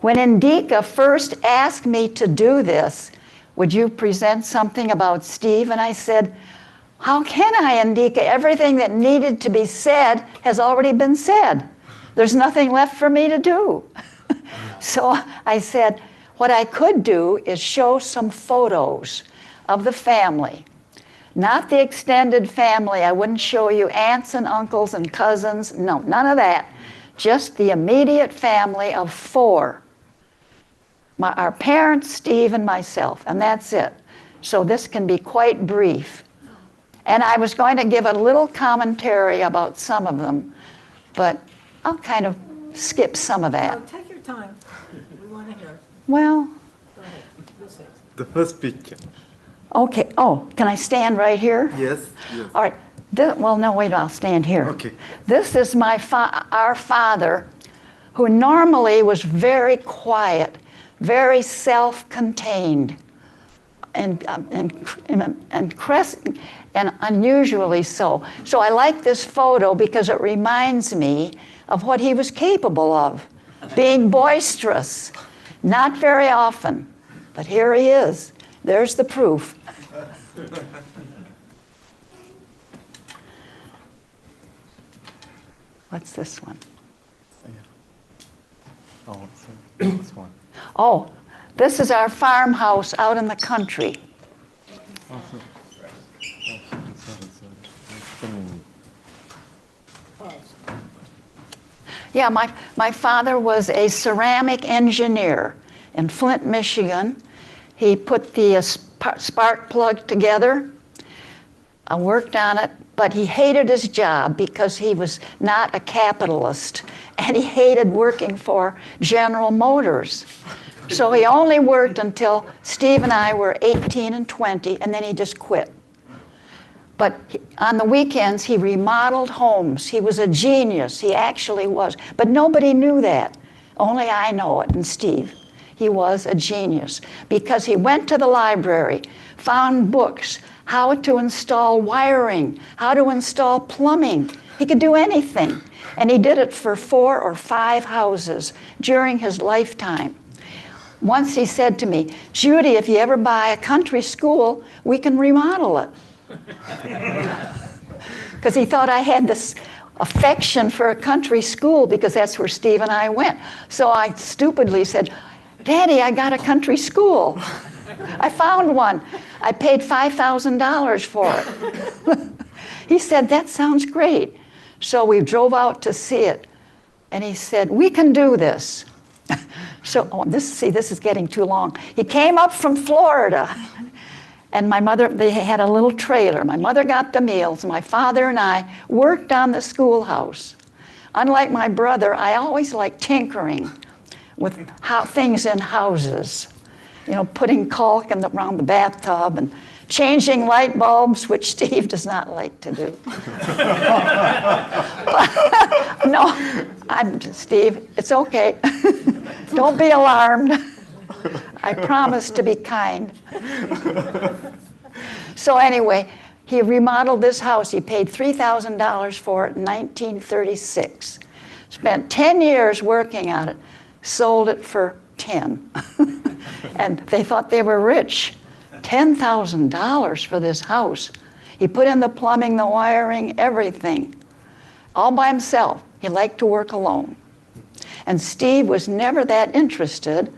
When Indika first asked me to do this, would you present something about Steve? And I said, how can I, Indika? Everything that needed to be said has already been said. There's nothing left for me to do. So I said, what I could do is show some photos of the family. Not the extended family. I wouldn't show you aunts and uncles and cousins. No, none of that. Just the immediate family of 4. Our parents, Steve, and myself, and that's it. So this can be quite brief. And I was going to give a little commentary about some of them, but I'll kind of skip some of that. No, take your time. We want to hear. Well, Go ahead. The first picture. okay. Oh, can I stand right here? Yes. Yes. All right. Well, no, wait, I'll stand here. Okay. This is our father, who normally was very quiet, very self-contained, and unusually so. So I like this photo because it reminds me of what he was capable of, being boisterous. Not very often, but here he is. There's the proof. What's this one? Oh, this one. Oh, this is our farmhouse out in the country. Yeah, my father was a ceramic engineer in Flint, Michigan. He put the spark plug together. I worked on it, but he hated his job because he was not a capitalist, and he hated working for General Motors. So he only worked until Steve and I were 18 and 20, and then he just quit. But on the weekends, he remodeled homes. He was a genius. He actually was. But nobody knew that. Only I know it, and Steve. He was a genius because he went to the library, found books, how to install wiring, how to install plumbing. He could do anything. And he did it for 4 or 5 houses during his lifetime. Once he said to me, Judy, if you ever buy a country school, we can remodel it. Because he thought I had this affection for a country school because that's where Steve and I went. So I stupidly said, Daddy, I got a country school. I found one. I paid $5,000 for it. He said, that sounds great. So we drove out to see it. And he said, we can do this. So, this is getting too long. He came up from Florida. And my mother, they had a little trailer. My mother got the meals. My father and I worked on the schoolhouse. Unlike my brother, I always liked tinkering with things in houses. You know, putting caulk around the bathtub and changing light bulbs, which Steve does not like to do. No, Steve, it's okay. Don't be alarmed. I promise to be kind. So anyway, he remodeled this house. He paid $3,000 for it in 1936. Spent 10 years working on it. Sold it for 10. And they thought they were rich. $10,000 for this house. He put in the plumbing, the wiring, everything. All by himself. He liked to work alone. And Steve was never that interested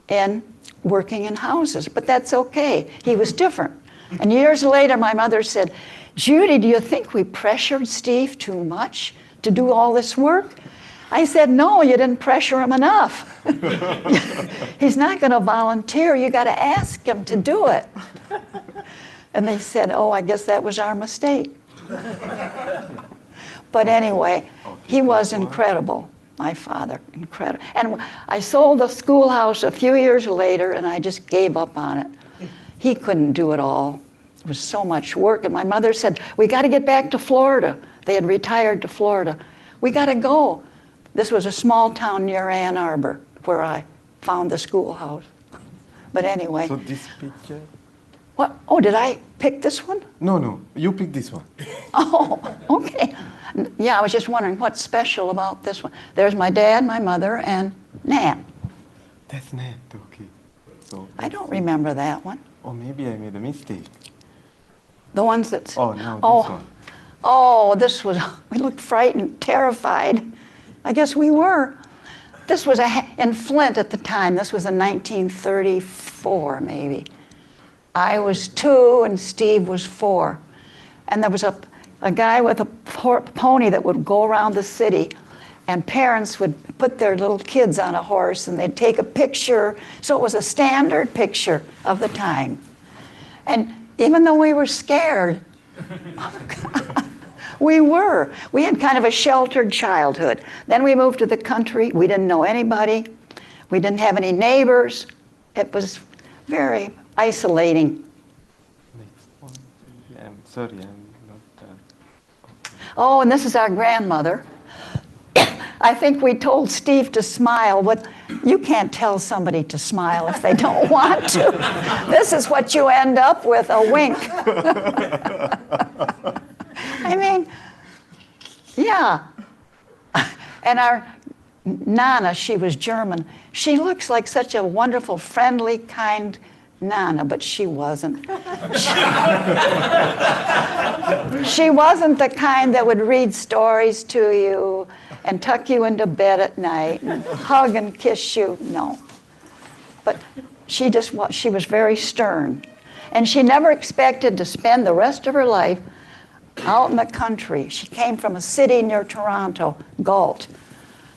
in working in houses, but that's okay. He was different. And years later, my mother said, Judy, do you think we pressured Steve too much to do all this work? I said, no, you didn't pressure him enough. He's not going to volunteer. You got to ask him to do it. And they said, oh, I guess that was our mistake. But anyway, he was incredible. My father, incredible. And I sold the schoolhouse a few years later, and I just gave up on it. He couldn't do it all. It was so much work. And my mother said, we got to get back to Florida. They had retired to Florida. We got to go. This was a small town near Ann Arbor where I found the schoolhouse. But anyway. So this picture? What? Oh, did I pick this one? No, you pick this one. Oh, okay. Yeah, I was just wondering what's special about this one. There's my dad, my mother, and Nan. That's net, okay. So I don't remember that one. or maybe I made a mistake. The ones that. Oh, now this Oh, one. oh, this was. We looked frightened, terrified. I guess we were. This was in Flint at the time. This was in 1934, maybe. I was 2 and Steve was 4. And there was a guy with a pony that would go around the city, and parents would put their little kids on a horse and they'd take a picture. So it was a standard picture of the time. And even though we were scared, we had kind of a sheltered childhood. Then we moved to the country. We didn't know anybody. We didn't have any neighbors. It was very isolating. Next one. I'm sorry, I'm not. Oh, and this is our grandmother. I think we told Steve to smile. But you can't tell somebody to smile if they don't want to. This is what you end up with, a wink. I mean, yeah. And our Nana, she was German. She looks like such a wonderful, friendly, kind Nana, but she wasn't. She wasn't the kind that would read stories to you and tuck you into bed at night and hug and kiss you. No. But she was very stern. And she never expected to spend the rest of her life out in the country. She came from a city near Toronto, Galt,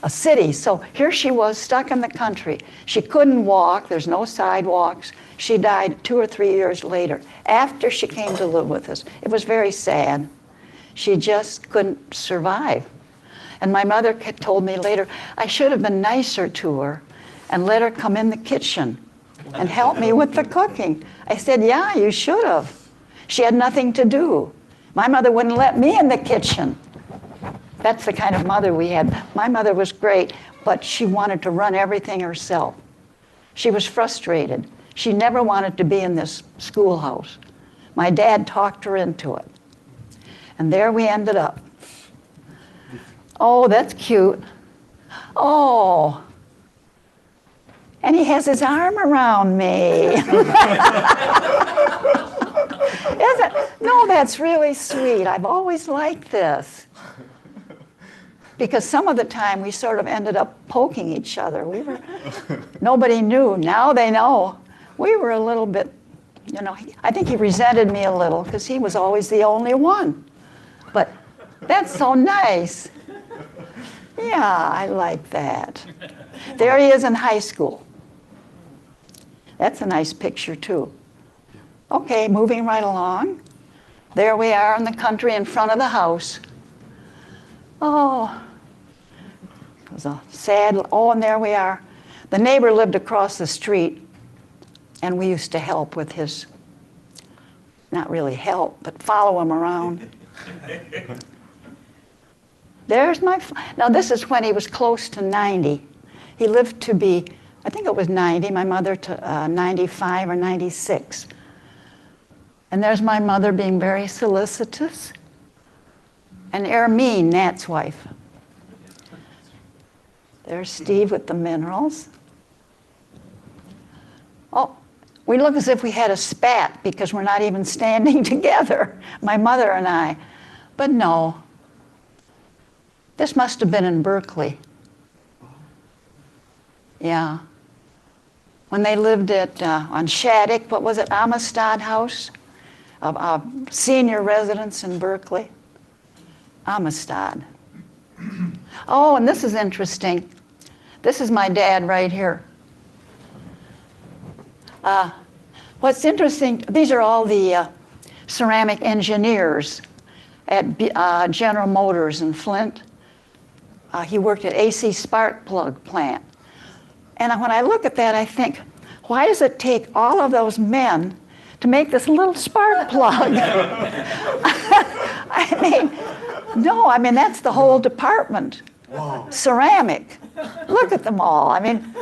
a city. So here she was stuck in the country. She couldn't walk. There's no sidewalks. She died 2 or 3 years later after she came to live with us. It was very sad. She just couldn't survive. And my mother told me later, I should have been nicer to her and let her come in the kitchen and help me with the cooking. I said, yeah, you should have. She had nothing to do. My mother wouldn't let me in the kitchen. That's the kind of mother we had. My mother was great, but she wanted to run everything herself. She was frustrated. She never wanted to be in this schoolhouse. My dad talked her into it. And there we ended up. Oh, that's cute. Oh. And he has his arm around me. No, that's really sweet. I've always liked this. Because some of the time we sort of ended up poking each other. Nobody knew. Now they know. We were a little bit, I think he resented me a little because he was always the only one. But that's so nice. Yeah, I like that. There he is in high school. That's a nice picture too. Okay, moving right along. There we are in the country in front of the house. Oh, it was a sad, and there we are. The neighbor lived across the street, and we used to help with his, not really help, but follow him around. There's now this is when he was close to 90. He lived to be, I think it was 90, my mother to 95 or 96. And there's my mother being very solicitous. And Ermine, Nat's wife. There's Steve with the minerals. Oh, we look as if we had a spat because we're not even standing together, my mother and I. But no. This must have been in Berkeley. Yeah. When they lived on Shattuck, what was it, Amistad House? A senior residence in Berkeley. Amistad. Oh, and this is interesting. This is my dad right here. What's interesting, these are all the ceramic engineers at General Motors in Flint. He worked at AC spark plug plant. And when I look at that, I think, why does it take all of those men to make this little spark plug? I mean, that's the whole department. Whoa. Ceramic. Look at them all. I mean,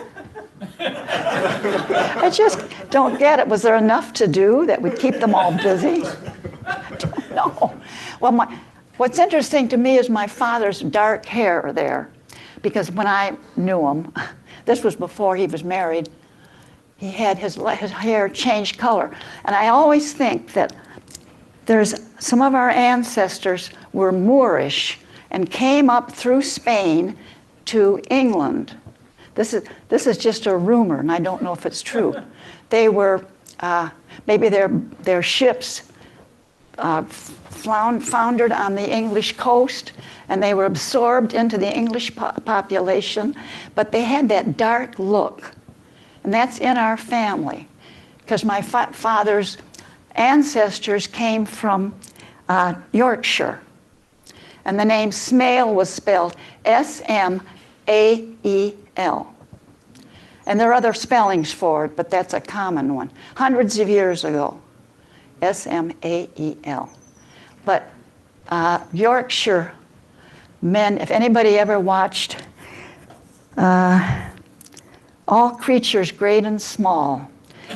I just don't get it. Was there enough to do that would keep them all busy? I don't know. Well, what's interesting to me is my father's dark hair there, because when I knew him, this was before he was married, he had his hair change color. And I always think that there's some of our ancestors were Moorish and came up through Spain to England. This is just a rumor, and I don't know if it's true. They were, maybe their ships foundered on the English coast, and they were absorbed into the English population, but they had that dark look. And that's in our family, because my father's ancestors came from Yorkshire. And the name Smale was spelled S-M-A-E-L. And there are other spellings for it, but that's a common one. Hundreds of years ago, S-M-A-E-L. But Yorkshire men, if anybody ever watched All Creatures Great and Small,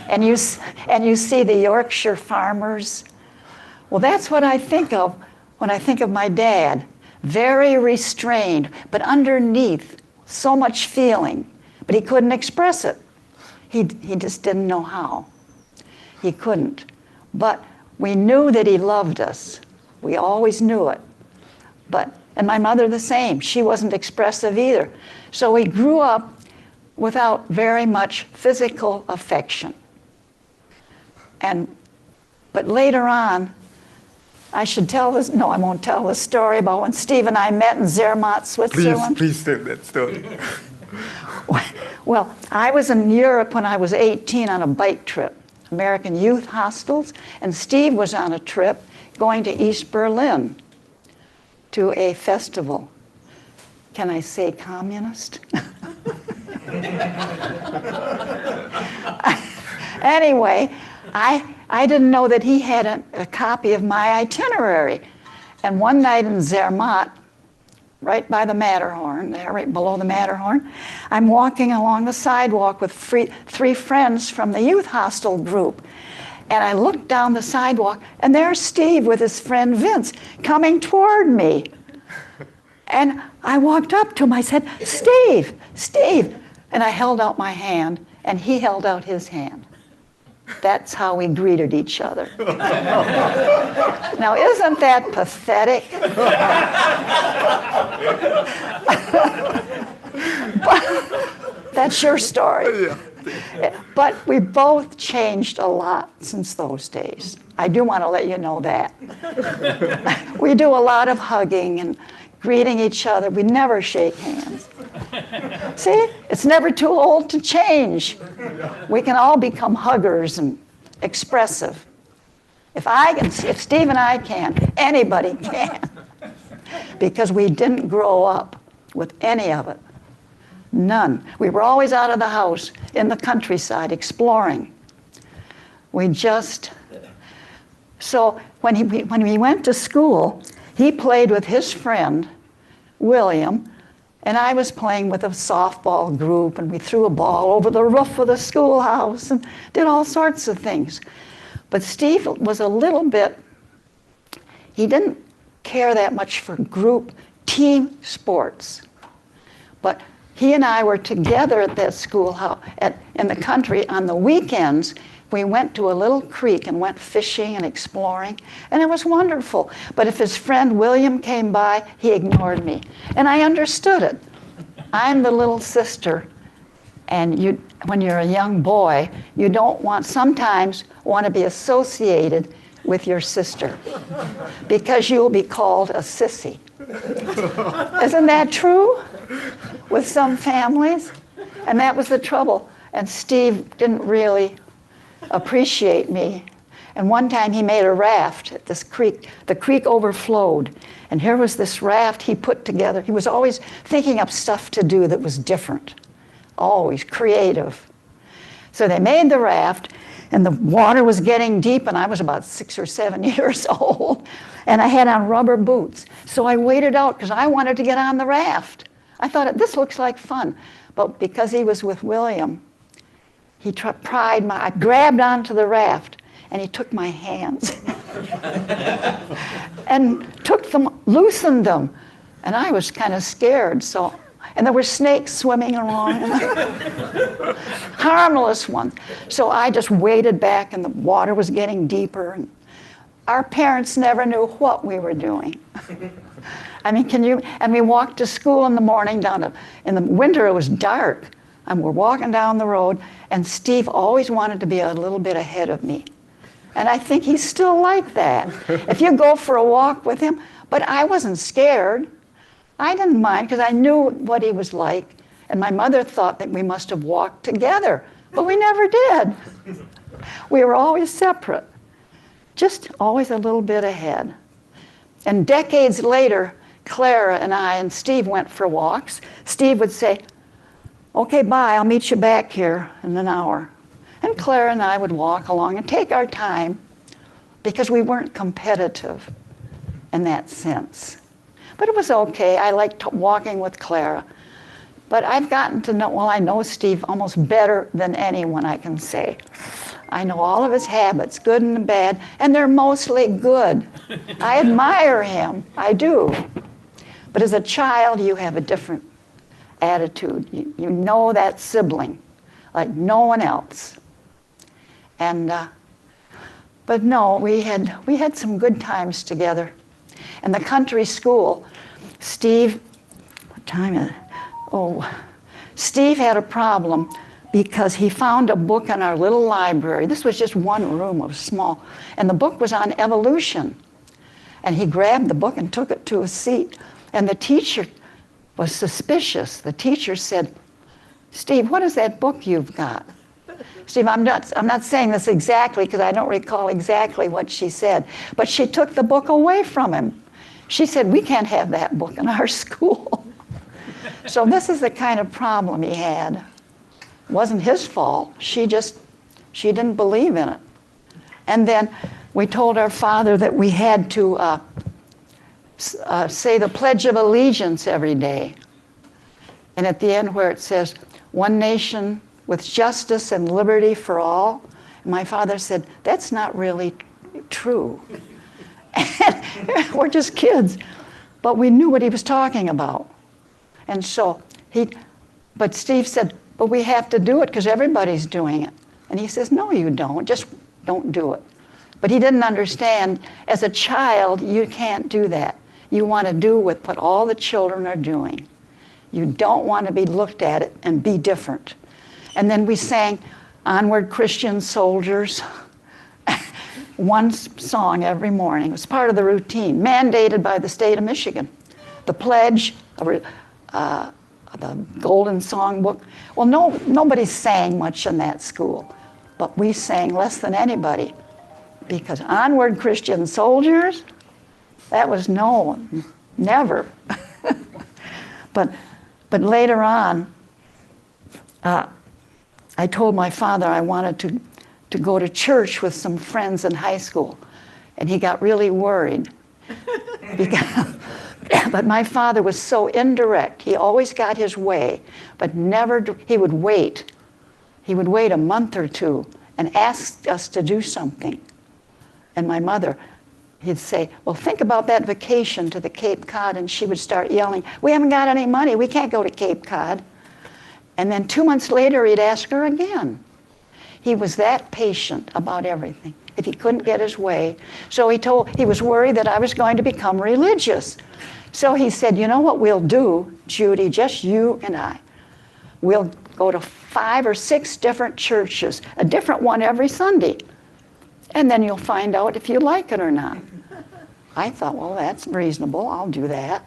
and you see the Yorkshire farmers, well, that's what I think of when I think of my dad. Very restrained, but underneath, so much feeling, but he couldn't express it. He just didn't know how. He couldn't. But we knew that he loved us. We always knew it. And my mother the same. She wasn't expressive either. So we grew up without very much physical affection. But later on, I should tell this, no, I won't tell the story about when Steve and I met in Zermatt, Switzerland. Please tell that story. Well, I was in Europe when I was 18 on a bike trip, American youth hostels, and Steve was on a trip going to East Berlin to a festival. Can I say communist? Anyway, I didn't know that he had a copy of my itinerary. And one night in Zermatt, right by the Matterhorn, there, right below the Matterhorn, I'm walking along the sidewalk with three friends from the youth hostel group. And I looked down the sidewalk, and there's Steve with his friend Vince coming toward me. And I walked up to him, I said, Steve, Steve. And I held out my hand, and he held out his hand. That's how we greeted each other. Now, isn't that pathetic? But that's your story. But we both changed a lot since those days. I do want to let you know that. We do a lot of hugging and greeting each other. We never shake hands. See, it's never too old to change. We can all become huggers and expressive. If Steve and I can, anybody can. Because we didn't grow up with any of it. None. We were always out of the house, in the countryside, exploring. So when he went to school, he played with his friend, William, and I was playing with a softball group, and we threw a ball over the roof of the schoolhouse and did all sorts of things. But Steve was a little bit, he didn't care that much for group team sports. But he and I were together at that schoolhouse in the country on the weekends. We went to a little creek and went fishing and exploring, and it was wonderful. But if his friend William came by, he ignored me. And I understood it. I'm the little sister, and when you're a young boy, you sometimes want to be associated with your sister because you'll be called a sissy. Isn't that true with some families? And that was the trouble. And Steve didn't really appreciate me. And one time he made a raft at this creek. The creek overflowed. And here was this raft he put together. He was always thinking up stuff to do that was different. Always creative. So they made the raft, and the water was getting deep, and I was about 6 or 7 years old, and I had on rubber boots. So I waded out because I wanted to get on the raft. I thought, this looks like fun. But because he was with William, I grabbed onto the raft, and he took my hands and loosened them. And I was kind of scared, so And there were snakes swimming along, harmless ones. So I just waded back, and the water was getting deeper. And our parents never knew what we were doing. I mean, and we walked to school in the morning in the winter it was dark, and we're walking down the road, and Steve always wanted to be a little bit ahead of me. And I think he's still like that. If you go for a walk with him, but I wasn't scared. I didn't mind because I knew what he was like. And my mother thought that we must have walked together, but we never did. We were always separate, just always a little bit ahead. And decades later, Clara and I and Steve went for walks. Steve would say, okay, bye, I'll meet you back here in an hour. And Clara and I would walk along and take our time because we weren't competitive in that sense. But it was okay. I liked walking with Clara. But I've gotten to know, well, I know Steve almost better than anyone, I can say. I know all of his habits, good and bad, and they're mostly good. I admire him, I do. But as a child, you have a different attitude. You know that sibling like no one else. And but no, we had some good times together. And the country school, Steve, what time is it? Oh, Steve had a problem because he found a book in our little library. This was just one room, it was small, and the book was on evolution. And he grabbed the book and took it to a seat. And the teacher was suspicious. The teacher said, Steve, what is that book you've got? Steve, I'm not saying this exactly because I don't recall exactly what she said, but she took the book away from him. She said, we can't have that book in our school. So this is the kind of problem he had. It wasn't his fault. She didn't believe in it. And then we told our father that we had to say the Pledge of Allegiance every day. And at the end where it says, one nation with justice and liberty for all, and my father said, that's not really true. And we're just kids. But we knew what he was talking about. And so but Steve said, but we have to do it because everybody's doing it. And he says, no, you don't. Just don't do it. But he didn't understand, as a child, you can't do that. You want to do what all the children are doing. You don't want to be looked at it and be different. And then we sang Onward Christian Soldiers, one song every morning. It was part of the routine, mandated by the state of Michigan. The pledge, the Golden Songbook. Well, nobody sang much in that school, but we sang less than anybody because Onward Christian Soldiers, that was known, never. But later on, I told my father I wanted to go to church with some friends in high school, and he got really worried. But my father was so indirect. He always got his way, but never, he would wait. He would wait a month or two and ask us to do something. And my mother, he'd say, well, think about that vacation to the Cape Cod, and she would start yelling, we haven't got any money, we can't go to Cape Cod. And then 2 months later, he'd ask her again. He was that patient about everything, if he couldn't get his way. So he was worried that I was going to become religious. So he said, you know what we'll do, Judy, just you and I. We'll go to 5 or 6 different churches, a different one every Sunday. And then you'll find out if you like it or not. I thought, well, that's reasonable, I'll do that.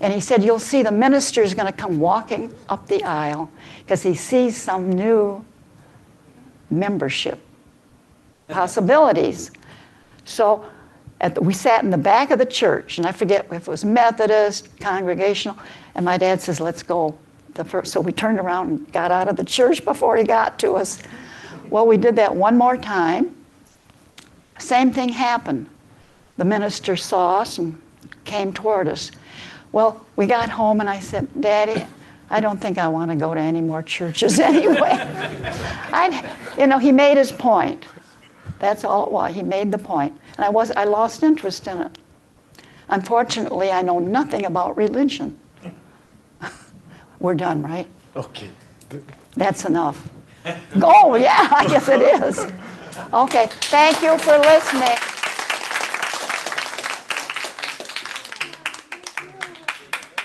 And he said, you'll see the minister's going to come walking up the aisle because he sees some new membership possibilities. So we sat in the back of the church, and I forget if it was Methodist, Congregational, and my dad says, let's go. So we turned around and got out of the church before he got to us. Well, we did that one more time. Same thing happened. The minister saw us and came toward us. Well, we got home, and I said, Daddy, I don't think I want to go to any more churches anyway. He made his point. That's all it was. He made the point. And I lost interest in it. Unfortunately, I know nothing about religion. We're done, right? Okay. That's enough. Oh, yeah, I guess it is. Okay, thank you for listening.